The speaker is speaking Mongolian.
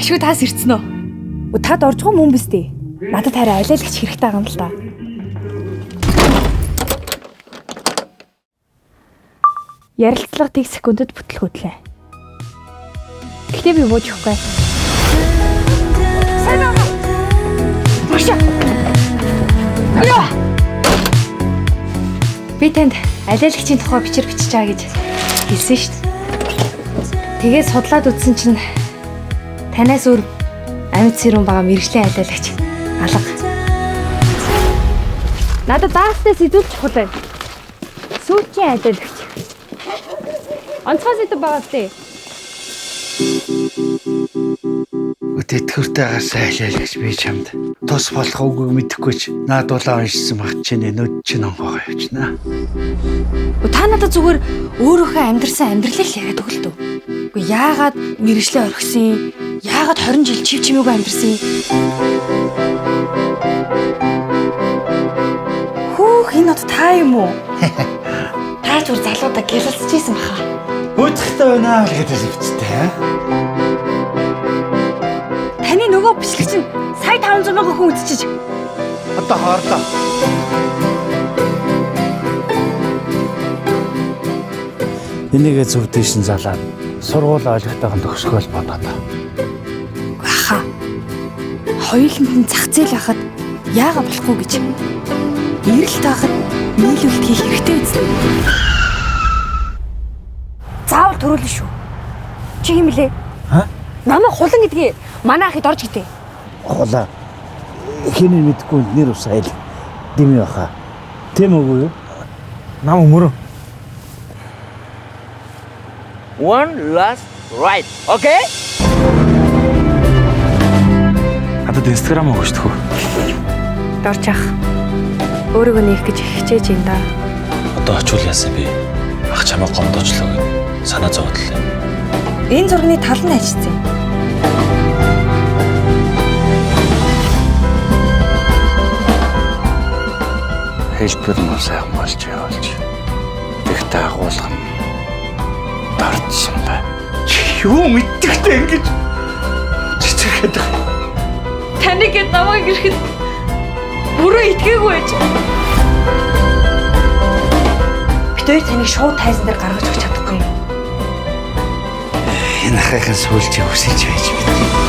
Гişүү таас ирцэн үү? Тад орж байгаа мөн биз дээ. Надад хараа алиалагч хэрэгтэй байгаа юм л да. Ярилцлага тэг секундэд бүтлгүүтлээ. Гэхдээ би бууж өгөхгүй. Сайн аа. Машаа. Алло. Би танд алиалагчийн тухай бичиж байгаа гэж хэлсэн шүү дээ. Тэгээд судлаад үзсэн чинь танаас өөр амьд сэрүүн байгаа мэрэгжлийн алиалагч алга. Надад даастаас идүүлж чухал байна. Сүүчийн алиалагч. Онцгой сэдв байгаа тээ. Өтөтгөртэй гасаа алиалагч би чамд тус болох үгийг мэдэхгүй ч наадуулаа уншсан багт чинь нүд чинь онгоо явчихна. Та надад зүгээр өөрөөхөө амьдрсан амьдралыг л яриад өгөл төө. Үгүй яагаад мэрэгчлээ орхисон? Яагаад 20 жил чив чимээгүй амьдрсан юм? Хөөх энэ од та юм уу? Та ч үр залуудаа гялалцж ийсэн баха. Өцөхтэй байна л гэдэг хэвчтэй. Таны нөгөө бичлэг чинь сая 500 мянган хүн үзчихэж. Одоо хоордоо. Энийгээ зөв дэшин залаад сургууль ойлгохтойгоо төгсгөөл бодоо та. Аха. Хоёуланд нь зах зээл хахад яага болохгүй гэж. Ирэл таахад нийлүүлэлт хийх хэрэгтэй үстэй. Заавал төрүүлнэ шүү. Чи юм лээ? Ха? Намайг хулан гэдгийг манай ахыг орж гэдэг. Хулаа. Хиний мэдгүй нэр ус айл дими баха. Тэм үгүй юу? Нам өмөрөө. One last ride, okay? Надад Instagram өгөхгүй. Дорж ах. Өөрийгөө нээх гэж хичээж юм да. Одоо очвол яасан бэ? Ах чамаа гомдоочлоо гэд санаа зовдлоо. Энэ зургийн тал нь ажицсан. Хэлбэр нь сайхан болж явуулж. Тэгтээ агуулга нь дардсан бай. Чи юу мэддэгтэй ингэж цэцэрэхэд байгаа. Таныг гээд намайг ирэхэд бүрөө итгээгүй байж. Битээр таныг шууд тайзан дээр гаргаж өгч чадахгүй юм. Энэ ахыхын сүүлчийг хүсэж байж бид.